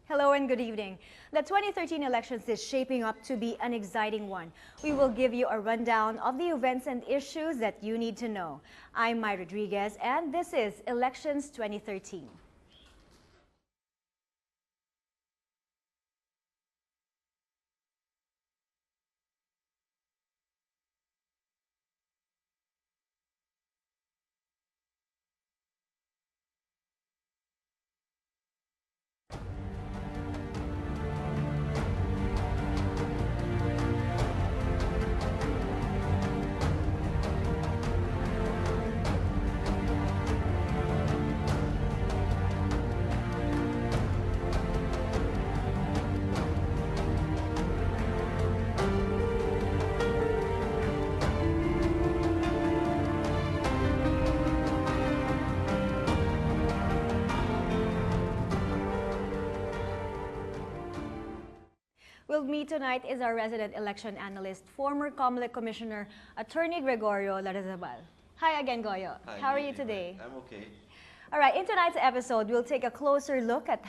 Hello and good evening. The 2013 elections is shaping up to be an exciting one. We will give you a rundown of the events and issues that you need to know. I'm Mai Rodriguez and this is Elections 2013. With me tonight is our resident election analyst, former COMELEC Commissioner, Attorney Gregorio Larrazabal. Hi again, Goyo. Hi, How are you today? I'm okay. All right, in tonight's episode, we'll take a closer look at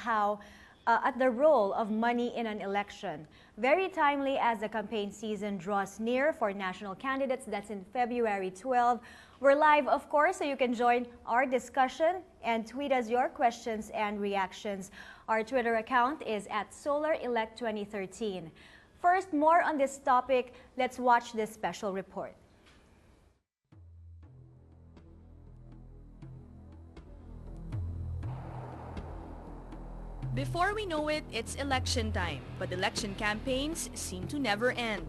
at the role of money in an election. Very timely as the campaign season draws near for national candidates. That's in February 12. We're live, of course, so you can join our discussion and tweet us your questions and reactions. Our Twitter account is at SolarElect2013. First, more on this topic. Let's watch this special report. Before we know it, it's election time, but election campaigns seem to never end.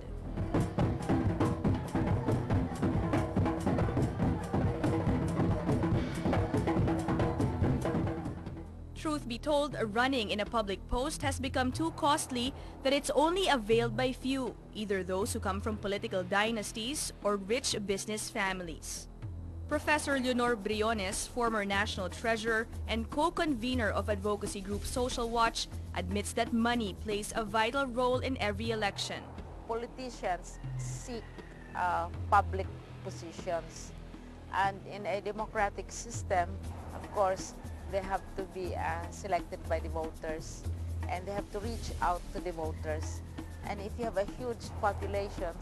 Truth be told, running in a public post has become too costly that it's only availed by few, either those who come from political dynasties or rich business families. Professor Leonor Briones, former national treasurer and co-convener of advocacy group Social Watch, admits that money plays a vital role in every election. Politicians seek public positions, and in a democratic system, of course, they have to be selected by the voters, and they have to reach out to the voters. And if you have a huge population,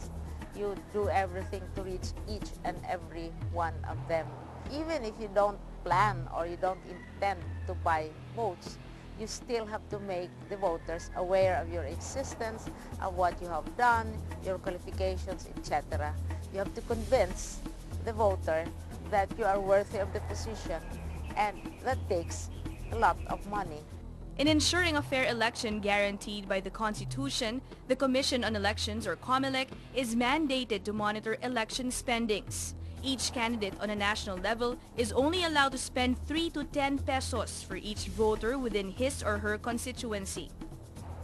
you do everything to reach each and every one of them. Even if you don't plan or you don't intend to buy votes, you still have to make the voters aware of your existence, of what you have done, your qualifications, etc. You have to convince the voter that you are worthy of the position, and that takes a lot of money. In ensuring a fair election guaranteed by the Constitution, the Commission on Elections, or COMELEC, is mandated to monitor election spendings. Each candidate on a national level is only allowed to spend 3 to 10 pesos for each voter within his or her constituency.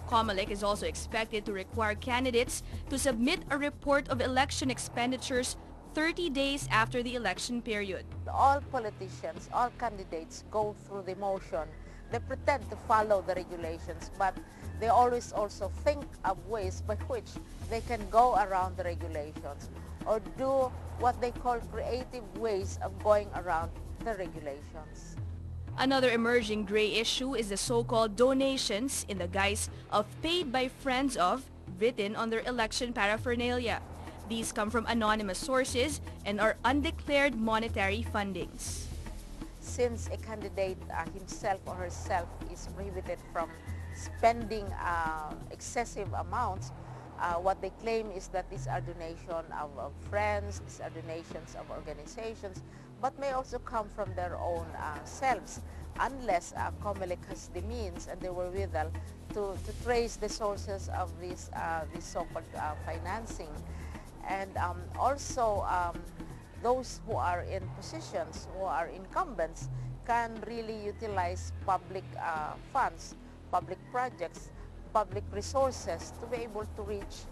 COMELEC is also expected to require candidates to submit a report of election expenditures 30 days after the election period. All politicians, all candidates go through the motion. They pretend to follow the regulations, but they always also think of ways by which they can go around the regulations or do what they call creative ways of going around the regulations. Another emerging gray issue is the so-called donations in the guise of paid by friends of, written on their election paraphernalia. These come from anonymous sources and are undeclared monetary fundings. Since a candidate himself or herself is prohibited from spending excessive amounts, what they claim is that these are donations of friends, these are donations of organizations, but may also come from their own selves, unless COMELEC has the means and the wherewithal to trace the sources of this so-called financing. And also, those who are in positions, who are incumbents, can really utilize public funds, public projects, public resources to be able to reach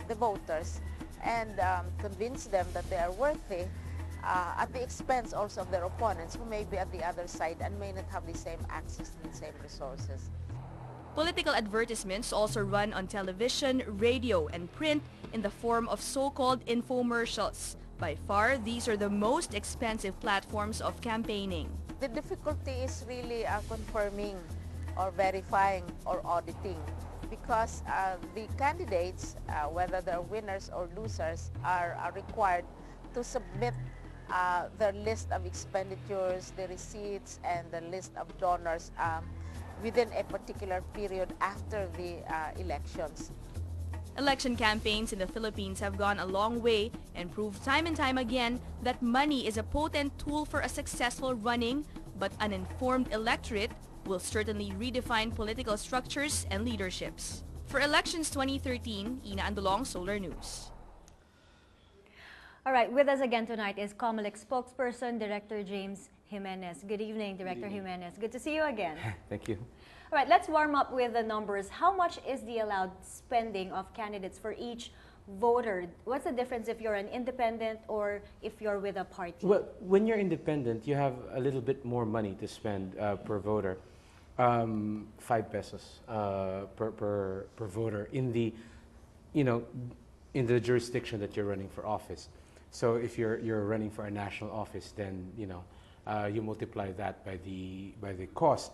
the voters and convince them that they are worthy at the expense also of their opponents who may be at the other side and may not have the same access to the same resources. Political advertisements also run on television, radio, and print in the form of so-called infomercials. By far, these are the most expensive platforms of campaigning. The difficulty is really confirming or verifying or auditing, because the candidates, whether they're winners or losers, are required to submit their list of expenditures, the receipts, and the list of donors within a particular period after the elections. Election campaigns in the Philippines have gone a long way and proved time and time again that money is a potent tool for a successful running, but uninformed electorate will certainly redefine political structures and leaderships. For Elections 2013, Ina Andulong, Solar News. All right, with us again tonight is COMELEC spokesperson, Director James Jimenez. Good evening, Director Jimenez. Good to see you again. Thank you. All right, let's warm up with the numbers. How much is the allowed spending of candidates for each voter? What's the difference if you're an independent or if you're with a party? Well, when you're independent, you have a little bit more money to spend per voter. 5 pesos per voter in the, in the jurisdiction that you're running for office. So if you're running for a national office, then you multiply that by the cost.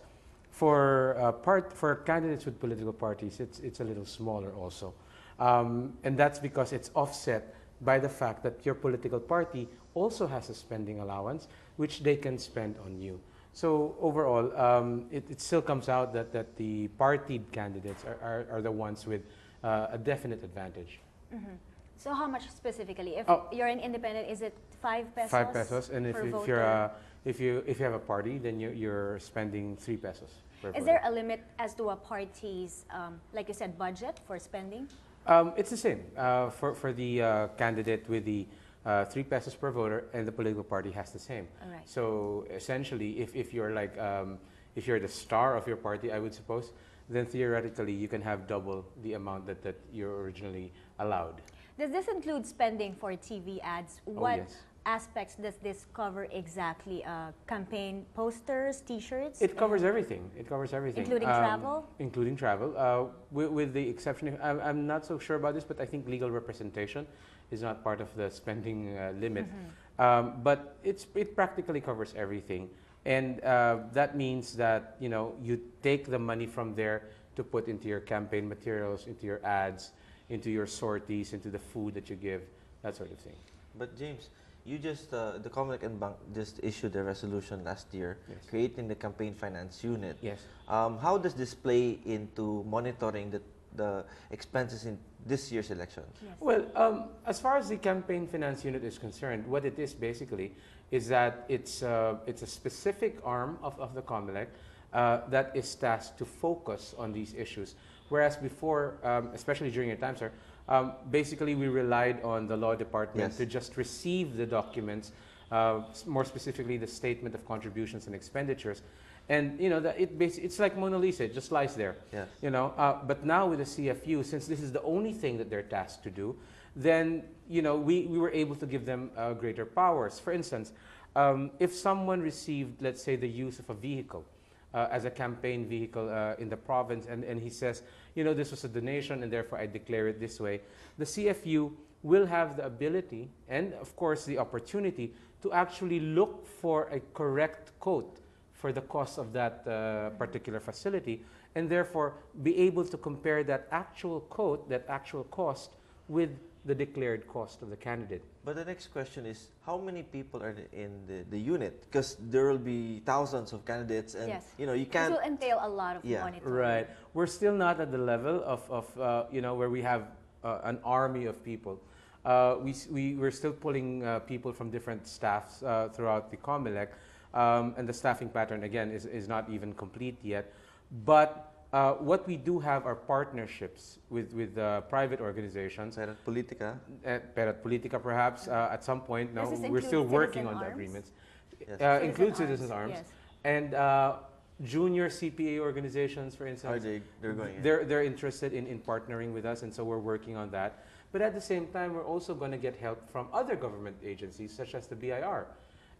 For candidates with political parties, it's a little smaller also, and that's because it's offset by the fact that your political party also has a spending allowance, which they can spend on you. So overall, it still comes out that the partied candidates are the ones with a definite advantage. Mm-hmm. So how much specifically? If you're an independent, is it 5 pesos? 5 pesos, and if voter? you're if you have a party, then you're spending 3 pesos per voter. Is there a limit as to a party's, like you said, budget for spending? It's the same for the candidate with the 3 pesos per voter, and the political party has the same. All right. So essentially, if you're like if you're the star of your party, I would suppose, then theoretically you can have double the amount that you're originally allowed. Does this include spending for TV ads? Oh, What yes. aspects does this cover exactly? Campaign posters, T-shirts? It covers everything. It covers everything. Including travel? Including travel. With the exception, I'm not so sure about this, but I think legal representation is not part of the spending limit. Mm-hmm. But it practically covers everything. And that means that you take the money from there to put into your campaign materials, into your ads, into your sorties, into the food that you give, that sort of thing. But James, you just, the COMELEC and Bank just issued a resolution last year, Yes. creating the campaign finance unit. Yes. How does this play into monitoring the expenses in this year's elections? Yes. Well, as far as the campaign finance unit is concerned, what it is basically is that it's a specific arm of the COMELEC that is tasked to focus on these issues. Whereas before, especially during your time, sir, basically we relied on the law department Yes. to just receive the documents, more specifically the statement of contributions and expenditures. And it's like Mona Lisa, it just lies there. Yes. But now with the CFU, since this is the only thing that they're tasked to do, then we were able to give them greater powers. For instance, if someone received, let's say, the use of a vehicle as a campaign vehicle in the province, and he says, this was a donation and therefore I declare it this way, the CFU will have the ability and of course the opportunity to actually look for a correct quote for the cost of that particular facility, and therefore be able to compare that actual quote, that actual cost, with the declared cost of the candidate. But the next question is, how many people are in the unit? Because there will be thousands of candidates, and Yes. you This can't. will entail a lot of Yeah. monitoring. Right. We're still not at the level of where we have an army of people. We're still pulling people from different staffs throughout the COMELEC, and the staffing pattern again is not even complete yet. But what we do have are partnerships with private organizations. Perat Politica. Perat Politica, perhaps at some point. No, Does this we're still include working Citizen on the Arms? agreements. Yes. Includes Citizens Arms, yes. and junior CPA organizations, for Are instance. they're going in? They're interested in partnering with us, and so we're working on that. But at the same time, we're also going to get help from other government agencies, such as the BIR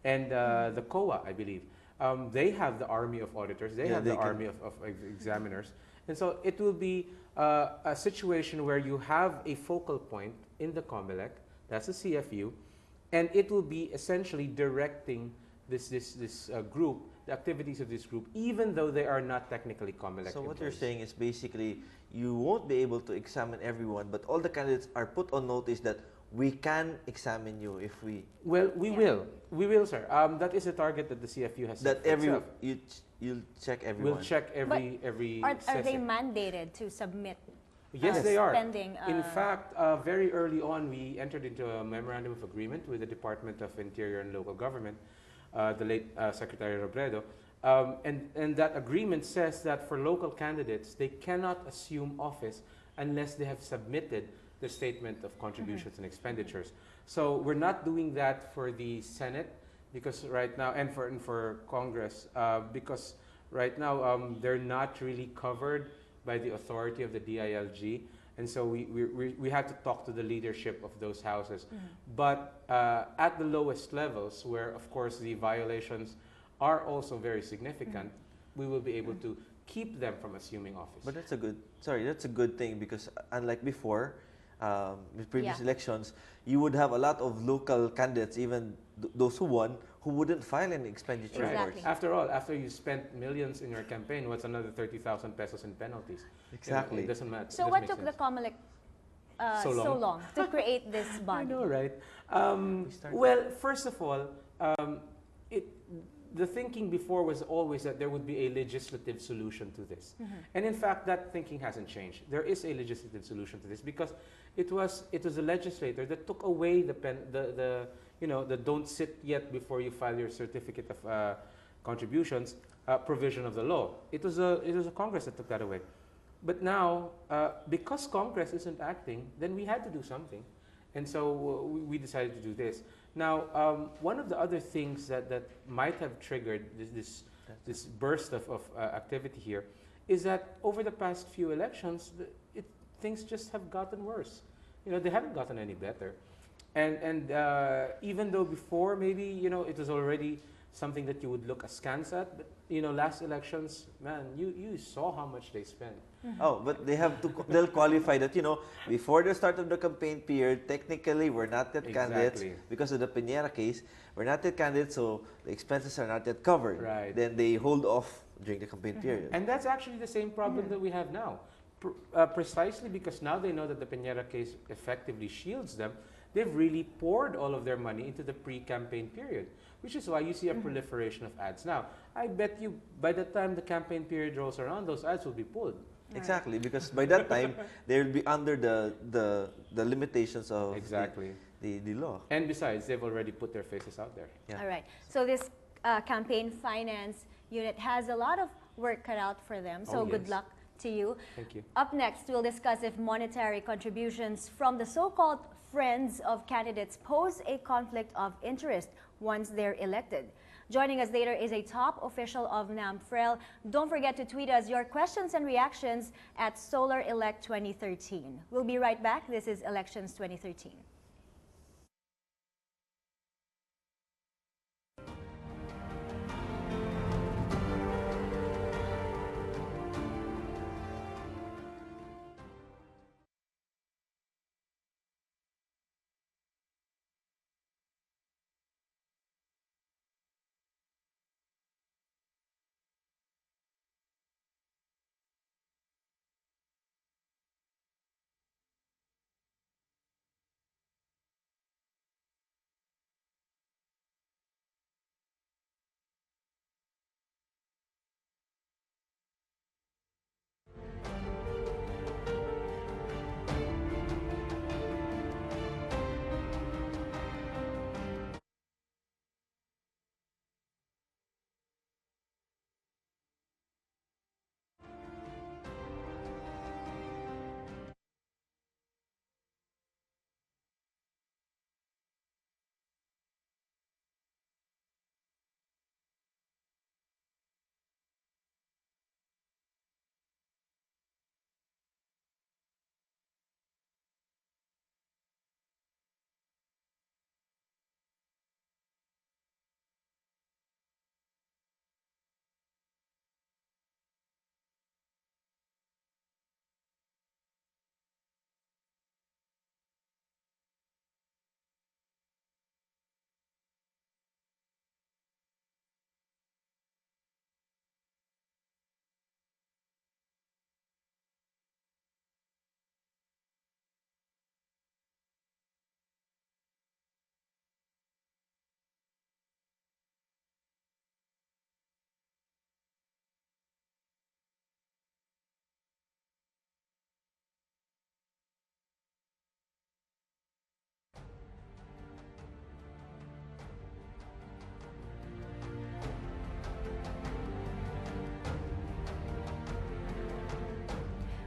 and the COA, I believe. They have the army of auditors. They Yeah, have they the can- army of examiners. And so it will be a situation where you have a focal point in the COMELEC, that's the CFU, and it will be essentially directing this group the activities of this group, even though they are not technically COMELEC So what you're employees. saying is basically you won't be able to examine everyone, but all the candidates are put on notice that we can examine you if we Well, we Yeah. will. We will, sir. That is a target that the CFU has set that for every itself. you'll check everyone. We'll check every Are they session. mandated to submit Yes, they are. spending? In fact, very early on, we entered into a memorandum of agreement with the Department of Interior and Local Government, the late Secretary Robredo. And that agreement says that for local candidates, they cannot assume office unless they have submitted the statement of contributions and expenditures. So we're not doing that for the Senate because right now, and for Congress, because right now they're not really covered by the authority of the DILG. And so we had to talk to the leadership of those houses. But at the lowest levels, where of course the violations are also very significant, we will be able to keep them from assuming office. But that's a good thing because unlike before, with previous Yeah. elections, you would have a lot of local candidates, even those who won, who wouldn't file any expenditure Right. Exactly. reports. After all, after you spent millions in your campaign, what's another 30,000 pesos in penalties? Exactly. You know, it doesn't matter. So what took the COMELEC So so long. long to create this I body? know, right? We started- Well, first of all, the thinking before was always that there would be a legislative solution to this. And in fact, that thinking hasn't changed. There is a legislative solution to this because it was a legislator that took away the don't sit yet before you file your certificate of contributions provision of the law. It was a Congress that took that away. But now, because Congress isn't acting, then we had to do something. And so we decided to do this. Now, one of the other things that might have triggered this burst of activity here is that over the past few elections, things just have gotten worse. You know, they haven't gotten any better. And even though before maybe, you know, it was already something that you would look askance at, but, you know, last elections, man, you saw how much they spent. Oh, but they'll qualify that, you know, before the start of the campaign period, technically we're not yet candidates Exactly. because of the Piñera case. We're not yet candidates, so the expenses are not yet covered. Right. Then they hold off during the campaign period. And that's actually the same problem that we have now. Precisely because now they know that the Piñera case effectively shields them, they've really poured all of their money into the pre-campaign period, which is why you see a proliferation of ads. Now, I bet you by the time the campaign period rolls around, those ads will be pulled. Exactly, because by that time they will be under the limitations of Exactly. the law. And besides, they've already put their faces out there. Yeah. All right. So this campaign finance unit has a lot of work cut out for them. So Oh, good yes. luck to you. Thank you. Up next, we'll discuss if monetary contributions from the so-called friends of candidates pose a conflict of interest once they're elected. Joining us later is a top official of NAMFREL. Don't forget to tweet us your questions and reactions at SolarElect 2013. We'll be right back. This is Elections 2013.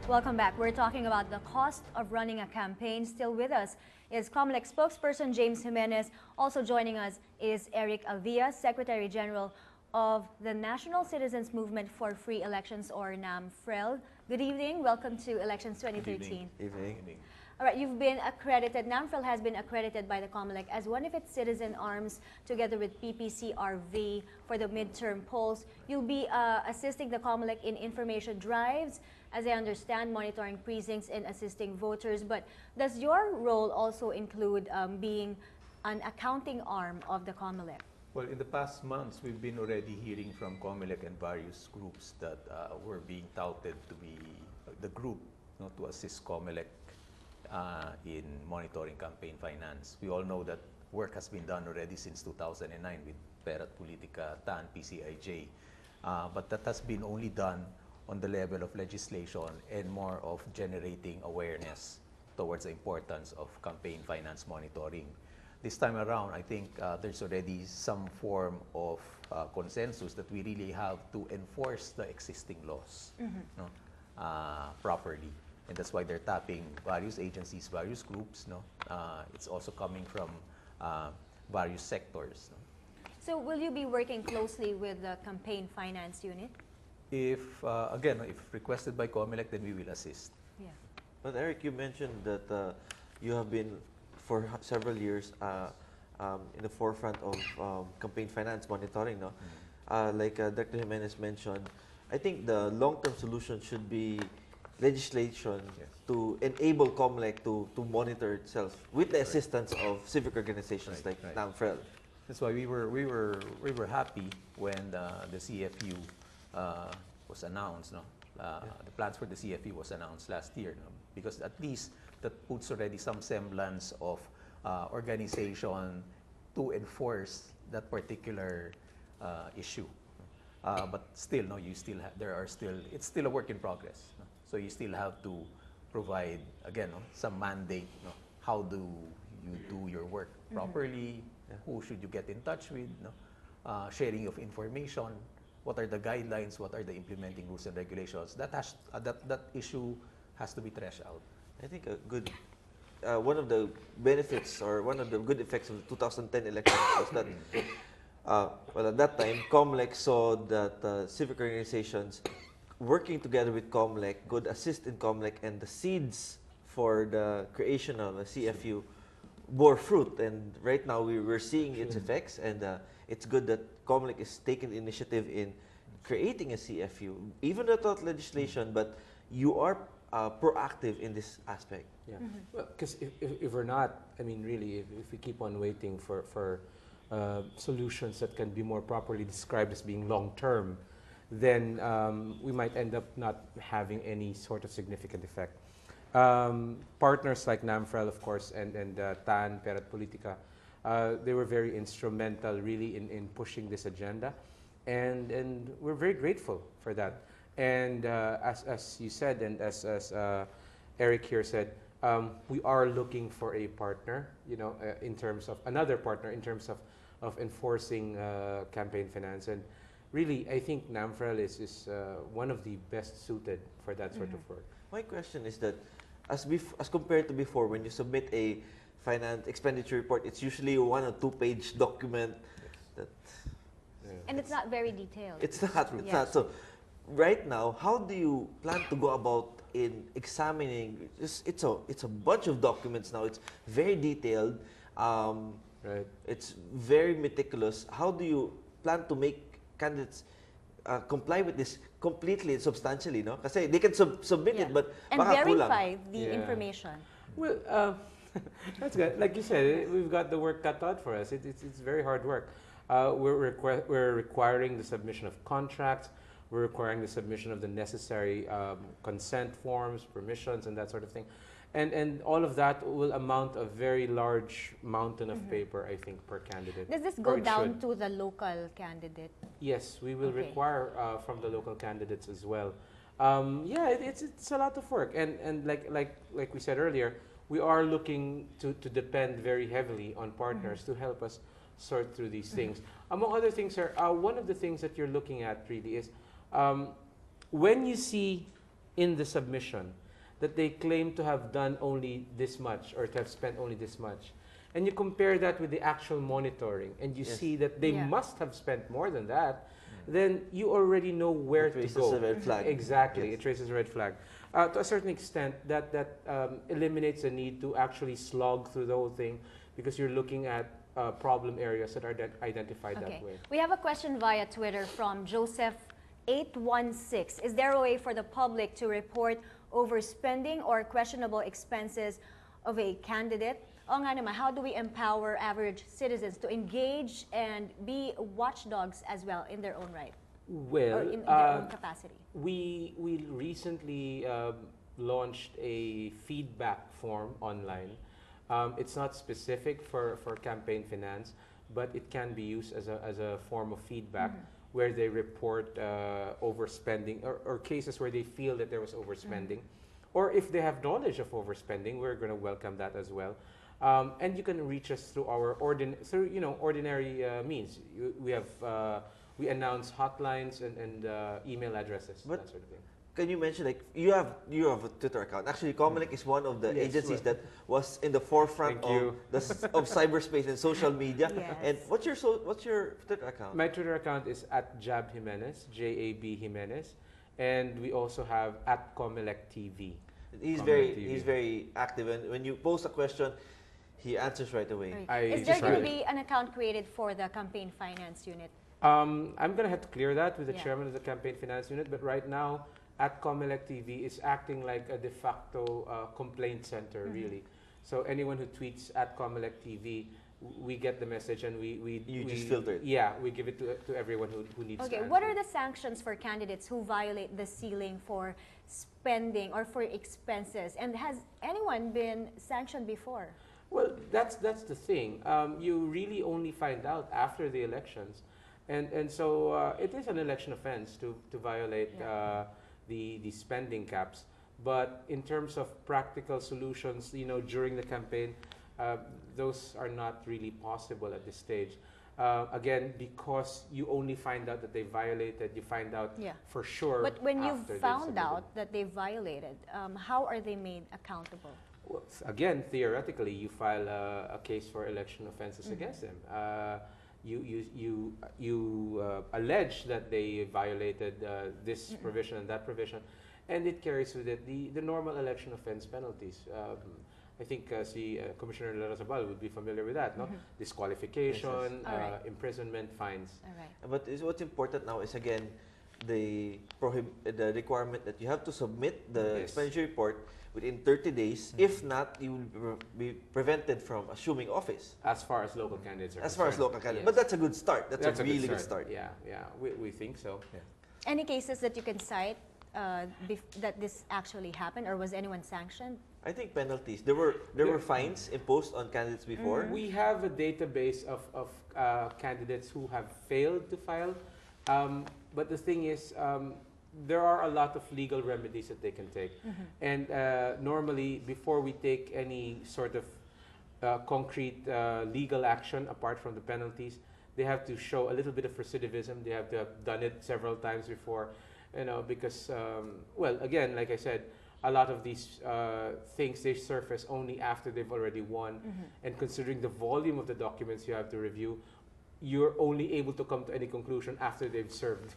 Welcome back. We're talking about the cost of running a campaign. Still with us is COMELEC spokesperson James Jimenez. Also joining us is Eric Alvia, Secretary General of the National Citizens Movement for Free Elections, or NAMFREL. Good evening. Welcome to Elections 2013. Evening. All right, you've been accredited, NAMFREL has been accredited by the COMELEC as one of its citizen arms together with PPCRV for the midterm polls. You'll be assisting the COMELEC in information drives, as I understand, monitoring precincts and assisting voters. But does your role also include being an accounting arm of the COMELEC? Well, in the past months, we've been already hearing from COMELEC and various groups that were being touted to be the group to assist COMELEC in monitoring campaign finance. We all know that work has been done already since 2009 with Perat Politica, TAN, PCIJ. But that has been only done on the level of legislation and more of generating awareness towards the importance of campaign finance monitoring. This time around, I think there's already some form of consensus that we really have to enforce the existing laws properly. And that's why they're tapping various agencies, various groups. It's also coming from various sectors. So will you be working closely with the campaign finance unit? If, again, if requested by COMELEC, then we will assist. Yeah. But Eric, you mentioned that you have been for several years in the forefront of campaign finance monitoring. No? Like Dr. Jimenez mentioned, I think the long-term solution should be legislation to enable COMELEC to monitor itself with the assistance of civic organizations like NAMFREL. That's why we were happy when the CFU was announced. The plans for the CFU was announced last year, because at least that puts already some semblance of organization to enforce that particular issue. But still, you still it's still a work in progress. So you still have to provide, again, some mandate. How do you do your work properly? Who should you get in touch with? Sharing of information. What are the guidelines? What are the implementing rules and regulations? That issue has to be threshed out. I think a good one of the benefits or one of the good effects of the 2010 elections was that, well, at that time, COMELEC saw that civic organizations working together with COMELEC could assist in COMELEC, and the seeds for the creation of a CFU bore fruit. And right now we're seeing its effects, and it's good that COMELEC is taking the initiative in creating a CFU, even without legislation, but you are proactive in this aspect. Yeah, well, because if we're not, I mean, really, if we keep on waiting for solutions that can be more properly described as being long-term, then we might end up not having any sort of significant effect. Partners like NAMFREL, of course, and TAN, Perat Politica, they were very instrumental, really, in pushing this agenda, and we're very grateful for that. And as you said, and as Eric here said, we are looking for a partner, in terms of another partner in terms of enforcing campaign finance. And really, I think NAMFREL is one of the best suited for that sort of work. My question is that, as compared to before, when you submit a finance expenditure report, it's usually a 1 or 2 page document. And it's not very detailed. It's not. So, right now, how do you plan to go about in examining? It's a bunch of documents now. It's very detailed. Right. It's very meticulous. How do you plan to make candidates comply with this completely and substantially? No, kasi they can submit it, but and baka verify kulang. the information. Well, that's good. Like you said, we've got the work cut out for us. It's very hard work. We're requiring the submission of contracts. We're requiring the submission of the necessary consent forms, permissions, and that sort of thing. And all of that will amount a very large mountain of paper, I think, per candidate. Does this go down to the local candidate? Yes, we will require from the local candidates as well. Yeah, it's a lot of work, and like we said earlier, we are looking to depend very heavily on partners to help us sort through these things. Among other things, sir, one of the things that you're looking at really is when you see in the submission that they claim to have done only this much or to have spent only this much. And you compare that with the actual monitoring and you Yes. see that they Yeah. must have spent more than that, then you already know where It to raises go. a red flag. Exactly, Yes. it raises a red flag. To a certain extent, that eliminates the need to actually slog through the whole thing because you're looking at problem areas that are identified Okay. that way. We have a question via Twitter from Joseph816. Is there a way for the public to report overspending or questionable expenses of a candidate? O nga naman, how do we empower average citizens to engage and be watchdogs as well in their own right Well, or in their own capacity? we recently launched a feedback form online. It's not specific for campaign finance, but it can be used as a form of feedback where they report overspending or cases where they feel that there was overspending. Or if they have knowledge of overspending, we're going to welcome that as well. And you can reach us through our ordinary means. We announce hotlines and email addresses, But that sort of thing. Can you mention, like, you have a Twitter account. Actually, Comelec is one of the Yes, agencies well. that was in the forefront Thank you. of cyberspace and social media. Yes. And what's your Twitter account? My Twitter account is @Jab Jimenez, JAB Jimenez, and we also have @Comelec TV. He's Comelec TV. very active, and when you post a question, he answers right away. I Is there just going to read be an account created for the campaign finance unit? I'm going to have to clear that with the Yeah. chairman of the campaign finance unit, but right now, @Comelec TV is acting like a de facto complaint center, really. So anyone who tweets @Comelec TV, we get the message and we just filter it. Yeah, we give it to everyone who needs to Okay, answer. what are the sanctions for candidates who violate the ceiling for spending or for expenses? And has anyone been sanctioned before? Well, that's the thing. You really only find out after the elections, and so it is an election offense to violate the spending caps. But in terms of practical solutions, during the campaign, those are not really possible at this stage. Again, because you only find out that they violated, you find out Yeah. for sure. But when after you've they've found submitted. out that they violated, how are they made accountable? Well, again, theoretically, you file a case for election offenses against them. You allege that they violated this provision and that provision, and it carries with it the normal election offense penalties. I think Commissioner Larrazabal would be familiar with that, no? Disqualification, All right. imprisonment, fines. All right. But what's important now is, again, the requirement that you have to submit the Yes. expenditure report within 30 days. If not, you will be prevented from assuming office. As far as local candidates are As far as concerned. local candidates. Yes. But that's a good start. That's a really good start. Yeah, we think so. Any cases that you can cite that this actually happened, or was anyone sanctioned? I think penalties. There were fines imposed on candidates before. We have a database of candidates who have failed to file, but the thing is, there are a lot of legal remedies that they can take. And normally, before we take any sort of concrete legal action apart from the penalties, they have to show a little bit of recidivism. They have to have done it several times before, because, well, again, like I said, a lot of these things, they surface only after they've already won. And considering the volume of the documents you have to review, you're only able to come to any conclusion after they've served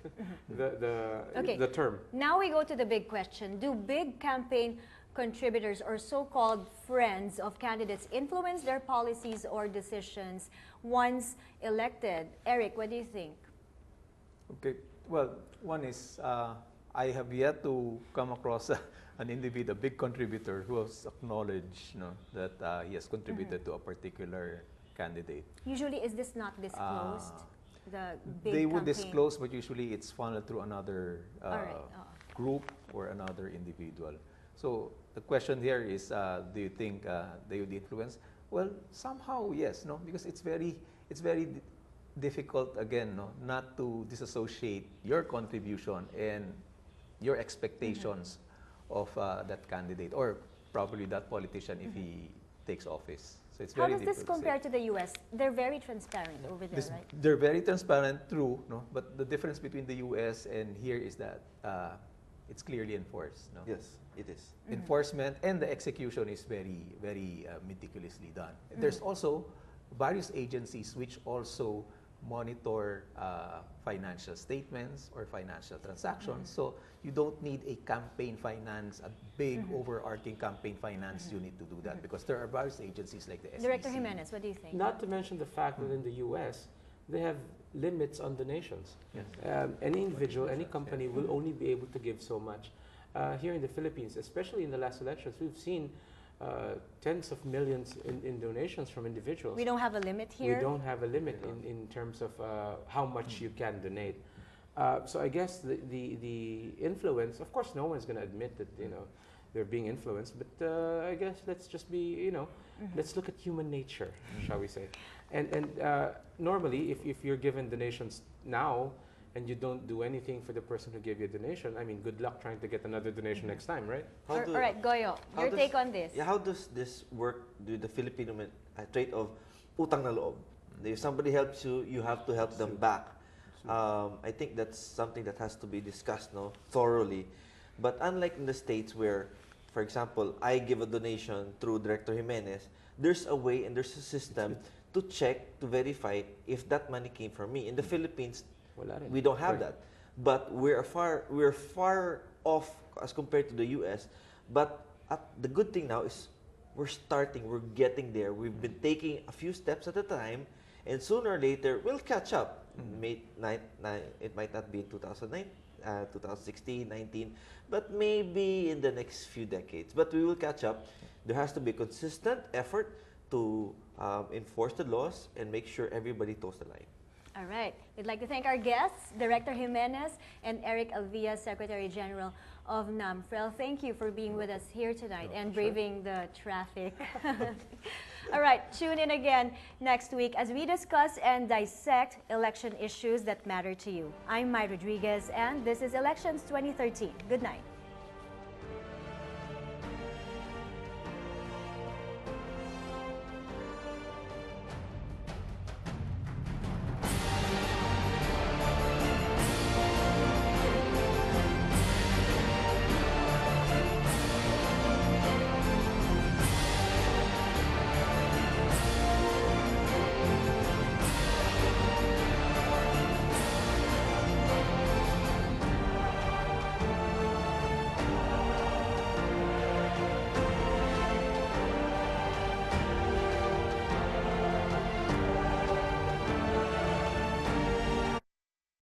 the term. Now we go to the big question. Do big campaign contributors or so-called friends of candidates influence their policies or decisions once elected? Eric, what do you think? Okay. Well, one is I have yet to come across an individual, a big contributor, who has acknowledged, that he has contributed to a particular candidate. Usually, is this not disclosed? The big They would campaign? disclose, but usually it's funneled through another All right. group or another individual. So the question here is, do you think they would influence? Well, somehow yes, because it's very difficult, again, not to disassociate your contribution and your expectations of that candidate or probably that politician if he takes office. So it's How very does this difficult to say. compare to the U.S.? They're very transparent over there, right? They're very transparent, true, but the difference between the U.S. and here is that it's clearly enforced. No? Yes, it is. Enforcement and the execution is very meticulously done. There's also various agencies which also monitor financial statements or financial transactions. So you don't need a campaign finance, a big overarching campaign finance unit to do that, because there are various agencies like the SEC. Director Jimenez, what do you think? Not to mention the fact that in the U.S., they have limits on donations. Yes. Any individual, any company will only be able to give so much. Here in the Philippines, especially in the last elections, we've seen tens of millions in donations from individuals. We don't have a limit here. We don't have a limit in terms of how much you can donate. So I guess the influence, of course, no one's going to admit that, you know, they're being influenced, but I guess let's just be, you know, let's look at human nature, shall we say. And normally, if you're given donations now, and you don't do anything for the person who gave you a donation, I mean, good luck trying to get another donation next time, right? How do- All right, Goyo, how your does- take on this. Yeah, how does this work with the Filipino trait of utang na loob? If somebody helps you, you have to help them back. I think that's something that has to be discussed thoroughly. But unlike in the States where, for example, I give a donation through Director Jimenez, there's a way and there's a system to check, to verify if that money came from me. In the Philippines, Wala rin. we don't have that. But we're far off as compared to the US. But the good thing now is we're getting there. We've been taking a few steps at a time, and sooner or later we'll catch up. It might not be in 2009, 2016, 19, but maybe in the next few decades. But we will catch up. There has to be consistent effort to enforce the laws and make sure everybody toes the line. All right. We'd like to thank our guests, Director Jimenez and Eric Alvia, Secretary General of NAMFREL. Thank you for being with us here tonight and braving the traffic. All right. Tune in again next week as we discuss and dissect election issues that matter to you. I'm Mai Rodriguez, and this is Elections 2013. Good night.